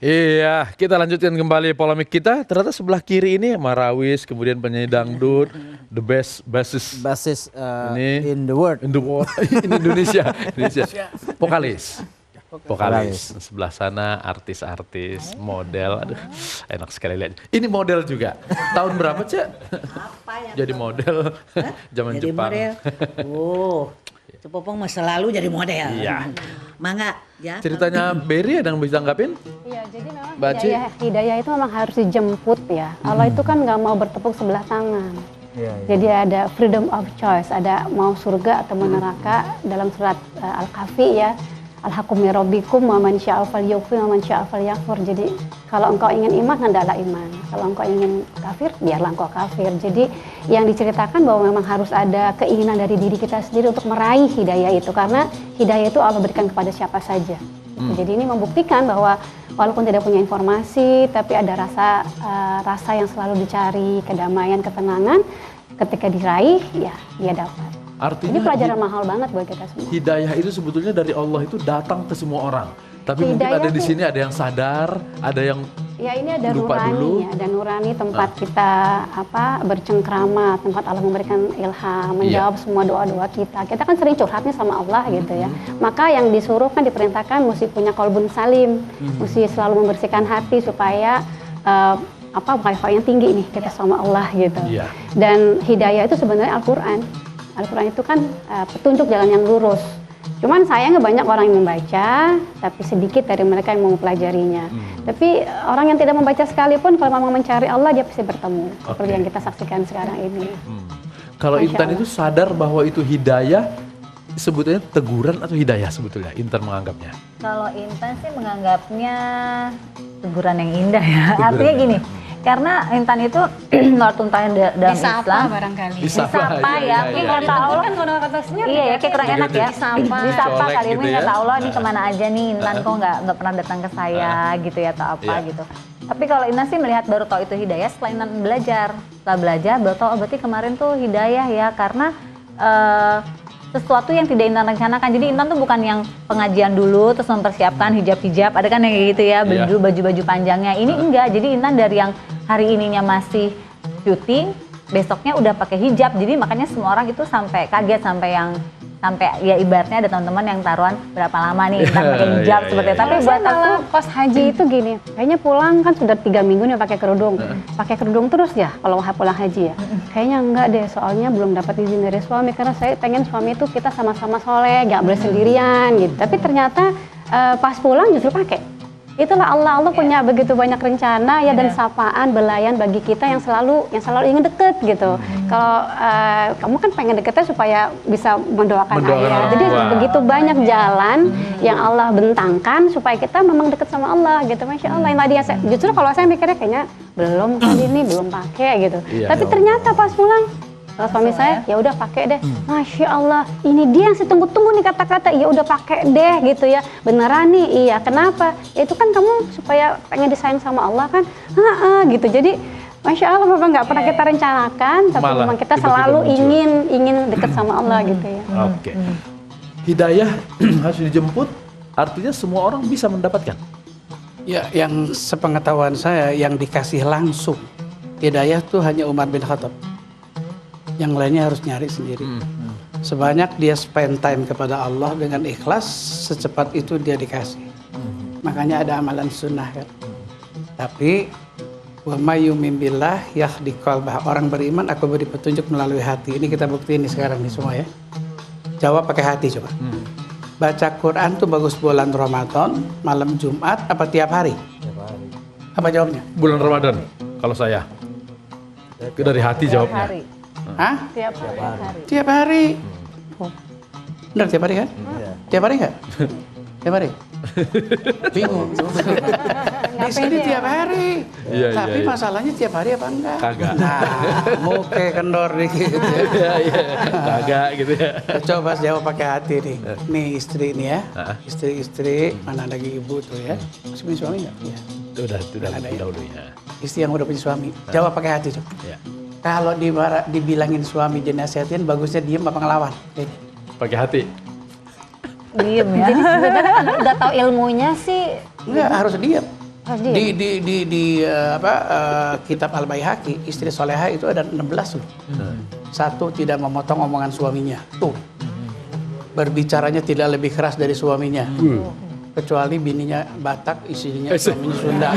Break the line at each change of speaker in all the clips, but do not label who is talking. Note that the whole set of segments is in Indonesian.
Iya, kita lanjutkan kembali polemik kita. Ternyata sebelah kiri ini Marawis, kemudian penyanyi dangdut, the best bassist
Basis
ini
in the world.
in the world, in Indonesia, vokalis. Vokalis. Sebelah sana artis-artis, model. Aduh, enak sekali lihat. Ini model juga. Tahun berapa, Cek? Jadi model zaman
Jadi
Jepang.
model. Oh, Cepopong masa lalu jadi model.
Iya.
Mangga ya.
Ceritanya Berry ada yang bisa tanggapin?
Iya, jadi memang
Mbak Ci?
hidayah itu memang harus dijemput ya. Allah itu kan nggak mau bertepuk sebelah tangan. Jadi ada freedom of choice, ada mau surga atau mau neraka dalam surat Al-Kahfi ya. Al-hakum min rabbikum wa man syaa'a falyukfir wa man syaa'a falyakfur. Jadi kalau engkau ingin iman, hendaklah iman. Kalau engkau ingin kafir, biarlah engkau kafir. Jadi yang diceritakan bahwa memang harus ada keinginan dari diri kita sendiri untuk meraih hidayah itu. Karena hidayah itu Allah berikan kepada siapa saja. Jadi ini membuktikan bahwa walaupun tidak punya informasi, tapi ada rasa yang selalu dicari, kedamaian, ketenangan. Ketika diraih, ya dia dapat.
Artinya
Ini pelajaran mahal banget buat kita semua.
hidayah itu sebetulnya dari Allah itu datang ke semua orang. Tapi mungkin
Hidayah
ada di
tuh-
sini ada yang sadar, ada yang
Ya ini ada
lupa dulu.
nurani, ya, ada nurani tempat kita bercengkrama, tempat Allah memberikan ilham, menjawab semua doa-doa kita. Kita kan sering curhatnya sama Allah gitu ya. Maka yang disuruh kan diperintahkan mesti punya qalbun salim, mesti selalu membersihkan hati supaya bukan yang tinggi nih kita sama Allah gitu.
Iya.
Dan hidayah itu sebenarnya Al-Quran. Al-Quran itu kan petunjuk jalan yang lurus. Cuman sayangnya banyak orang yang membaca, tapi sedikit dari mereka yang mau mempelajarinya. Tapi orang yang tidak membaca sekalipun, kalau memang mencari Allah, dia pasti bertemu. Seperti yang kita saksikan sekarang ini.
kalau
Masya
Intan
Allah.
itu sadar bahwa itu hidayah, sebetulnya teguran atau hidayah sebetulnya Intan menganggapnya.
Kalau Intan sih menganggapnya teguran yang indah ya.
Teguran
Artinya
yang
gini, karena Intan itu waktu Intan dalam
Disapa
Islam,
barangkali.
Disapa,
disapa
iya,
ya,
iya,
kata
iya.
Allah.
Kan konotasinya
Iya ya, kayak kurang enak ya.
Disapa.
Disapa
Colek
kali ini
gitu ya.
kata Allah nih kemana aja nih Intan kok nggak pernah datang ke saya gitu ya atau apa
Iya.
gitu. Tapi kalau Intan sih melihat baru tahu itu hidayah setelah Intan belajar. Setelah belajar baru tahu oh, berarti kemarin tuh hidayah ya karena sesuatu yang tidak Intan rencanakan. Jadi Intan tuh bukan yang pengajian dulu terus mempersiapkan hijab-hijab. Ada kan yang kayak gitu ya, beli
Iya.
dulu baju-baju panjangnya. Ini enggak. Jadi Intan dari yang hari ininya masih syuting, besoknya udah pakai hijab. Jadi makanya semua orang itu sampai kaget sampai ya ibaratnya ada teman-teman yang taruhan berapa lama nih Intan pakai hijab
Iya,
seperti
iya,
itu. Tapi
Saya
buat aku
malah pas haji itu gini, kayaknya pulang kan sudah 3 minggu nih pakai kerudung. Pakai kerudung terus ya kalau pulang haji ya? Kayaknya enggak deh, soalnya belum dapat izin dari suami karena saya pengen suami itu kita sama-sama soleh, nggak boleh sendirian gitu. Tapi ternyata pas pulang justru pakai. Itulah Allah punya begitu banyak rencana ya dan sapaan belayan bagi kita yang selalu ingin deket gitu. Kalau kamu kan pengen deketnya supaya bisa mendoakan
Mendoakan
ayah.
orang
Jadi
tua.
begitu banyak jalan yang Allah bentangkan supaya kita memang deket sama Allah gitu. Masya Allah. Yang tadi justru kalau saya mikirnya kayaknya belum kali ini belum pakai gitu.
Iya.
Tapi ternyata pas pulang kalau suami saya ya udah pakai deh. Masya Allah, ini dia yang saya tunggu-tunggu nih kata-kata. Ya udah pakai deh gitu ya. Beneran nih, iya. Kenapa? Ya itu kan kamu supaya pengen disayang sama Allah kan. Gitu. Jadi Masya Allah memang nggak pernah kita rencanakan, tapi
Malah
memang kita
tiba-tiba
selalu
muncul.
ingin deket sama Allah gitu ya.
Oke. Hidayah harus dijemput, artinya semua orang bisa mendapatkan.
Ya, yang sepengetahuan saya yang dikasih langsung hidayah tuh hanya Umar bin Khattab. Yang lainnya harus nyari sendiri. Sebanyak dia spend time kepada Allah dengan ikhlas, secepat itu dia dikasih. Makanya ada amalan sunnah kan. Tapi wa may yu'min billah yahdi qalbah. Orang beriman aku beri petunjuk melalui hati. Ini kita buktiin nih sekarang nih semua ya. Jawab pakai hati coba. Baca Quran tuh bagus bulan Ramadan, malam Jumat apa tiap hari? Tiap hari. Apa jawabnya?
Bulan Ramadan, kalau saya. Dari hati jawabnya.
hari.
Hah?
Tiap hari.
Tiap hari. Oh. Benar tiap hari kan? Tiap hari nggak? Tiap hari? Bingung. Di sini tiap hari.
Iya,
Tapi
iya.
masalahnya tiap hari apa enggak?
Kagak.
Nah, muke kendor dikit ya.
Iya, iya. Kagak gitu ya.
Coba jawab pakai hati nih. Nih istri nih ya. Istri-istri, mana lagi ibu tuh ya. Masih punya suami nggak? Iya.
Udah
Ada ya?
dahulu ya.
Istri yang udah punya suami. Jawab pakai hati coba.
Ya.
Kalau dibilangin suami dinasihatin, bagusnya diem apa ngelawan? Jadi,
Pakai hati.
Diem ya.
Jadi sebenarnya kan udah tahu ilmunya sih.
enggak, harus diem. Kitab Al-Baihaqi, istri soleha itu ada 16 loh. Satu, tidak memotong omongan suaminya. Tuh. Berbicaranya tidak lebih keras dari suaminya. Kecuali bininya Batak, istrinya suaminya Sunda.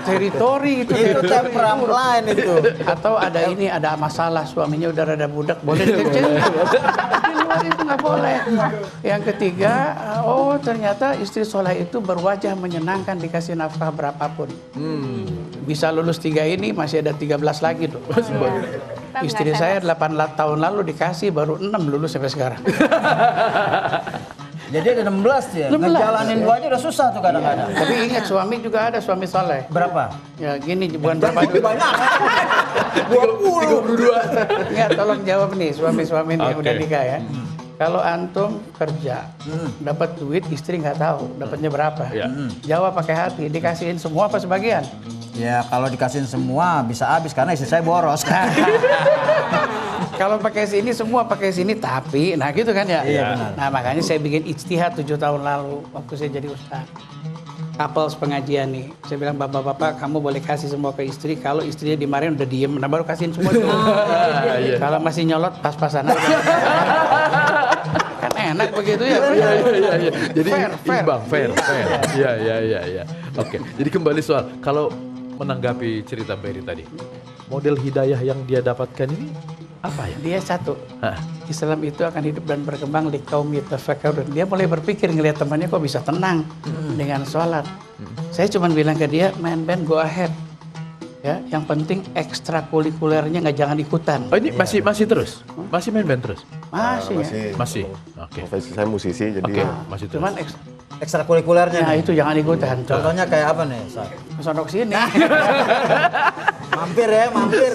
Teritori itu.
Itu temperam lain itu.
Atau ada masalah, suaminya udah rada budak, boleh dikecil. Di luar itu nggak boleh. Yang ketiga, ternyata istri soleh itu berwajah menyenangkan, dikasih nafkah berapapun. Bisa lulus 3 ini, masih ada 13 lagi tuh. Istri saya 8 tahun lalu dikasih, baru 6 lulus sampai sekarang.
Jadi ada 16 ya?
16.
Ngejalanin 2 aja udah susah tuh kadang-kadang.
Tapi ingat, suami juga ada suami soleh.
Berapa?
Ya gini, bukan berapa juga.
Banyak.
32. Ingat, tolong jawab nih suami-suami nih udah nikah ya. Kalau antum kerja, dapat duit, istri nggak tahu dapatnya berapa. Jawab pakai hati, dikasihin semua apa sebagian?
Ya kalau dikasihin semua bisa habis karena istri saya boros.
Kalau pakai sini semua pakai sini, tapi nah gitu kan ya.
Iya, benar.
Nah makanya saya bikin ijtihad 7 tahun lalu waktu saya jadi ustaz. Couples pengajian nih, saya bilang bapak-bapak kamu boleh kasih semua ke istri, kalau istrinya dimarahin udah diem, nah baru kasihin semua. Kalau masih nyolot pas-pasan aja. Kan enak begitu ya.
Iya. Jadi
Fair.
imbang, fair. Iya. Oke, jadi kembali soal kalau menanggapi cerita Berry tadi, model hidayah yang dia dapatkan ini apa ya?
Dia satu,
Hah?
Islam itu akan hidup dan berkembang di kaum yatafakkarun. Dia mulai berpikir ngelihat temannya kok bisa tenang dengan sholat. Saya cuma bilang ke dia, main band go ahead. Ya, yang penting ekstrakurikulernya nggak jangan ikutan.
Oh ini masih terus? Masih main band terus?
Masih ya.
Masih. Oke.
Profesi saya musisi, jadi
Oke, masih terus.
Cuman
Ekstrakurikulernya
nah
nih.
itu jangan ikutan.
Contohnya kayak apa nih?
Kesonok sini.
Mampir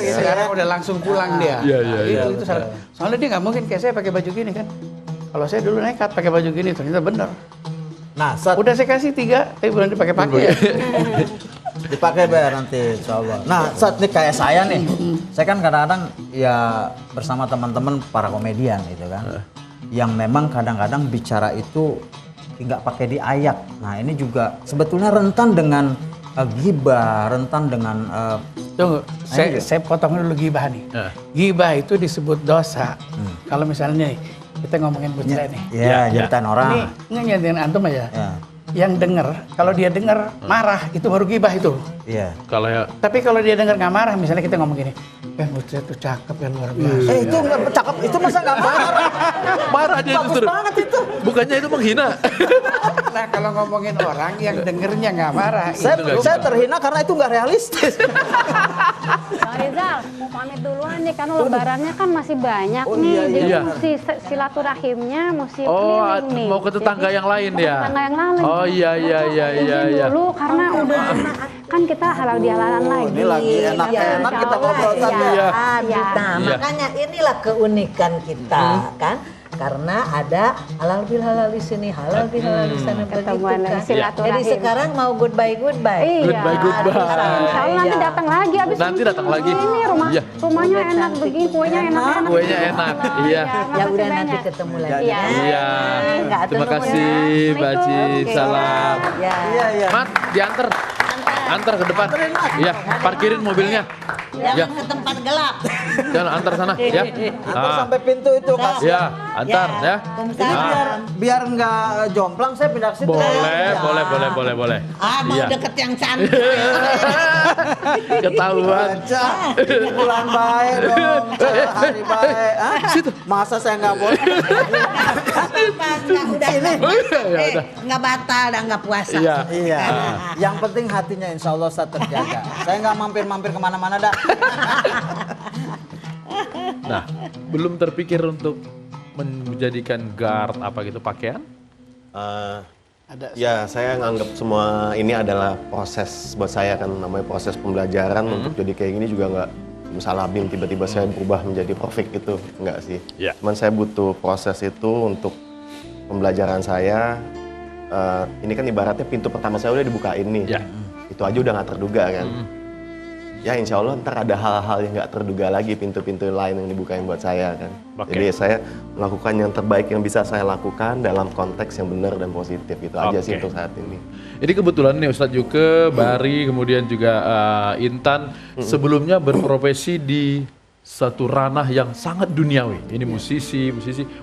gitu
Sekarang
ya.
udah langsung pulang dia.
Iya,
Nah, itu syarat. Soalnya dia nggak mungkin kayak saya pakai baju gini kan. Kalau saya dulu nekat pakai baju gini, ternyata bener.
Nah, Sat,
Udah saya kasih 3, tapi belum dipakai-pakai ya.
dipakai Ber nanti insyaallah. Nah, Sat nih kayak saya nih. Saya kan kadang-kadang ya bersama teman-teman para komedian gitu kan. Yang memang kadang-kadang bicara itu nggak pakai diayak. Nah, ini juga sebetulnya rentan dengan ghibah, rentan dengan
Tunggu, saya potong dulu gibah nih. Gibah itu disebut dosa. Kalau misalnya nih, kita ngomongin bercerai nih.
ya nyeritain
Ini
orang.
nyanyiin antum aja.
Ya.
Yang denger, kalau dia denger marah, itu baru gibah itu.
Iya.
Kalau ya
Tapi kalau dia denger nggak marah, misalnya kita ngomong gini, Butet tuh cakep ya luar biasa.
Itu nggak cakep, itu masa nggak marah?
marah dia
Bagus
justru.
banget itu.
Bukannya itu menghina.
Nah kalau ngomongin orang yang dengernya nggak marah,
Saya terhina karena itu nggak realistis.
Bang Rizal, mau pamit duluan nih karena lebarannya kan masih banyak
Oh,
nih.
iya,
Jadi
iya.
mesti silaturahimnya mesti
Oh,
keliling nih.
mau ke tetangga
Jadi,
yang lain
mau ke
ya?
tetangga yang lain.
Oh iya.
Izin dulu karena udah kan kita halal bihalal lagi.
Ini lagi enak-enak kita ngobrol sampai.
Iya.
Nah,
Iya.
makanya inilah keunikan kita kan. Karena ada halal bil halal di sini, halal bil halal di sana begitu
Ketemuan
kan.
lagi, silaturahim.
Jadi sekarang mau goodbye.
Iya.
Goodbye.
Insya Allah nanti datang lagi abis
Nanti datang lagi.
Ini
Iya.
rumahnya enak begini, kuenya enak.
Kuenya enak, iya.
Ya udah nanti ketemu lagi.
Iya.
Iya.
Nggak
Terima
tunggu
kasih,
ya.
Mbak Ci.
Oke.
Salam.
Ya.
Iya.
Mat, diantar. Antar ke depan. Iya, parkirin mobilnya. Ya,
Jangan ke tempat gelap.
jangan antar sana, ya.
Antar sampai pintu itu kasih.
Ya, antar ya.
Biar nggak jomplang saya pindah ke situ.
Boleh.
Ah, mau
Iya.
deket yang cantik.
Ketahuan.
Baca bulan baik dong, hari baik. Hah? Masa saya nggak boleh?
Udah.
Ya udah.
Nggak batal dan nggak puasa.
Iya.
Iya. Yang penting hatinya insya Allah saya terjaga. Saya nggak mampir-mampir kemana-mana dah.
Nah, belum terpikir untuk menjadikan guard apa gitu pakaian?
ya saya nganggap semua ini adalah proses buat saya kan, namanya proses pembelajaran. Untuk jadi kayak gini juga nggak salabil tiba-tiba saya berubah menjadi perfect gitu, nggak sih.
Iya.
Cuman saya butuh proses itu untuk pembelajaran saya. Ini kan ibaratnya pintu pertama saya udah dibukain nih.
Iya.
Itu aja udah nggak terduga kan. ya insya Allah ntar ada hal-hal yang nggak terduga lagi, pintu-pintu lain yang dibukain buat saya kan.
Oke.
Jadi saya melakukan yang terbaik yang bisa saya lakukan dalam konteks yang benar dan positif, itu aja sih
Oke.
untuk saat ini.
Ini kebetulan nih Ustadz Juke, Bari, kemudian juga Intan sebelumnya berprofesi di satu ranah yang sangat duniawi. Ini musisi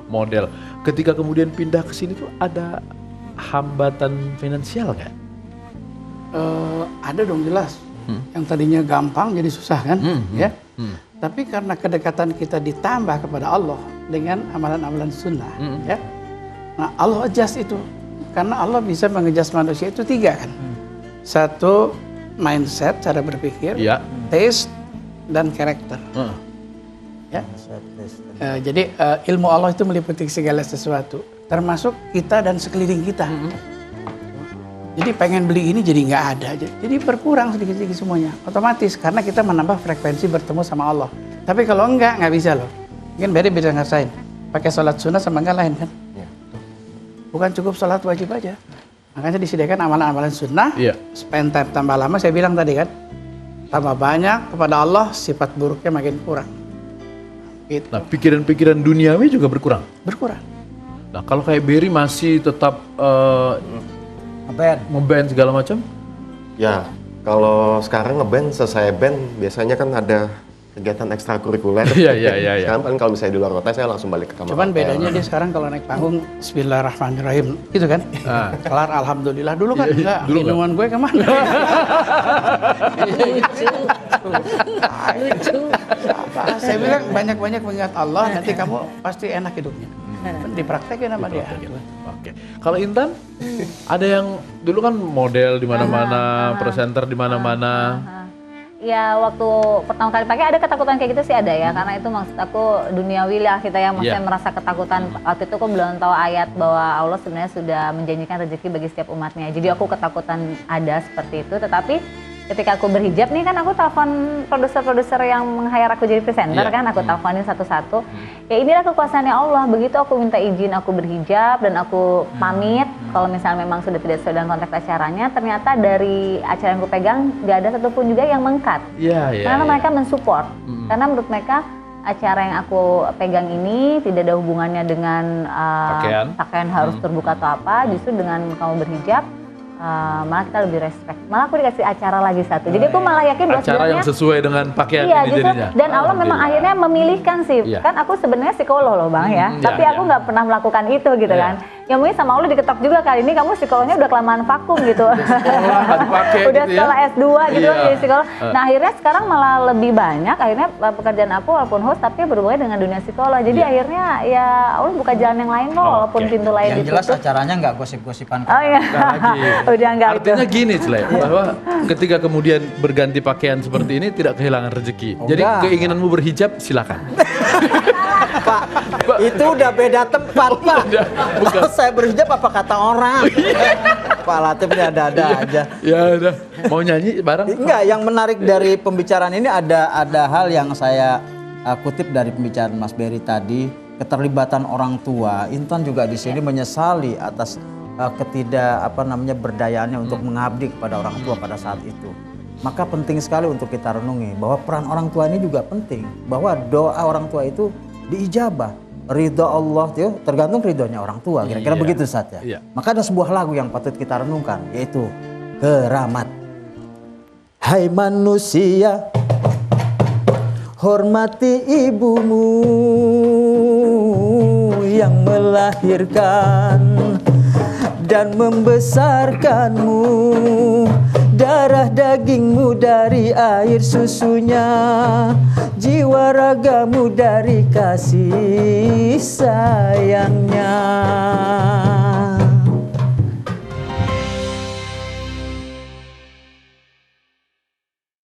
model. Ketika kemudian pindah ke sini tuh ada hambatan finansial nggak?
Ada dong jelas. Yang tadinya gampang jadi susah kan, ya. Tapi karena kedekatan kita ditambah kepada Allah dengan amalan-amalan sunnah, ya. Nah Allah adjust itu, karena Allah bisa mengejas manusia itu 3 kan. Satu mindset, cara berpikir,
Iya.
taste dan karakter. Ya. Jadi ilmu Allah itu meliputi segala sesuatu, termasuk kita dan sekeliling kita. Jadi pengen beli ini jadi nggak ada, jadi berkurang sedikit-sedikit semuanya, otomatis karena kita menambah frekuensi bertemu sama Allah. Tapi kalau nggak bisa loh. Mungkin Beri bisa ngerasain, pakai sholat sunnah sama nggak lain kan? Bukan cukup sholat wajib aja, makanya disediakan amalan-amalan sunnah. Spend time tambah lama, saya bilang tadi kan, tambah banyak kepada Allah, sifat buruknya makin kurang. Gitu.
Nah, pikiran-pikiran duniawi juga berkurang.
Berkurang.
Nah, kalau kayak Berry masih tetap ngeband segala macam?
Ya, kalau sekarang ngeband, selesai band, biasanya kan ada kegiatan ekstrakurikuler.
Iya.
Sekarang kan kalau misalnya di luar kota, saya langsung balik ke kamar.
Cuman bedanya dia sekarang kalau naik panggung, Bismillahirrahmanirrahim, gitu kan? Kelar Alhamdulillah. Dulu kan enggak, minuman gue kemana?
Lucu.
Saya bilang banyak-banyak mengingat Allah, nanti kamu pasti enak hidupnya. Dipraktekin sama dia.
Oke. Kalau Intan, ada yang dulu kan model di mana-mana, presenter di mana-mana.
Ya waktu pertama kali pakai ada ketakutan kayak gitu sih ada ya, karena itu maksud aku duniawi lah kita yang maksudnya merasa ketakutan. Waktu itu aku belum tahu ayat bahwa Allah sebenarnya sudah menjanjikan rezeki bagi setiap umatnya. Jadi aku ketakutan ada seperti itu, tetapi ketika aku berhijab nih kan aku telepon produser-produser yang meng-hire aku jadi presenter kan, aku teleponin satu-satu. Ya inilah kekuasaannya Allah, begitu aku minta izin aku berhijab dan aku pamit kalau misalnya memang sudah tidak sesuai dengan kontrak acaranya, ternyata dari acara yang aku pegang gak ada satupun juga yang meng-cut. Karena mereka mensupport, karena menurut mereka acara yang aku pegang ini tidak ada hubungannya dengan pakaian harus terbuka atau apa, justru dengan kamu berhijab malah kita lebih respect. Malah aku dikasih acara lagi satu. Jadi aku malah yakin bahwa
acara yang sesuai dengan pakaian ini jadinya.
Dan Allah memang akhirnya memilihkan sih. Kan aku sebenarnya psikolog loh Bang ya. Tapi aku nggak pernah melakukan itu gitu kan. Ya mungkin sama Allah diketok juga kali ini kamu psikolognya udah kelamaan vakum gitu. Udah
gitu
sekolah S2 gitu kan jadi psikolog. Nah akhirnya sekarang malah lebih banyak akhirnya pekerjaan aku walaupun host tapi berhubungan dengan dunia psikolog. Jadi akhirnya ya Allah buka jalan yang lain kok walaupun pintu lain
yang
ditutup.
jelas acaranya nggak gosip-gosipan.
Oh iya. Udah enggak itu.
Artinya gini Clek, bahwa ketika kemudian berganti pakaian seperti ini tidak kehilangan rezeki. Jadi keinginanmu berhijab silakan.
Pak, itu udah beda tempat Pak. Kalau saya berhijab apa kata orang? Pak Latif ini ada-ada aja.
Ya udah, mau nyanyi bareng?
Enggak, yang menarik dari pembicaraan ini ada hal yang saya kutip dari pembicaraan Mas Berry tadi, keterlibatan orang tua. Intan juga di sini menyesali atas berdayaannya untuk mengabdi kepada orang tua pada saat itu. Maka penting sekali untuk kita renungi bahwa peran orang tua ini juga penting, bahwa doa orang tua itu diijabah. Ridho Allah itu tergantung ridhonya orang tua, kira-kira begitu saja. Maka ada sebuah lagu yang patut kita renungkan, yaitu Keramat. Hai manusia, hormati ibumu yang melahirkan dan membesarkanmu, darah dagingmu dari air susunya, jiwa ragamu dari kasih sayangnya.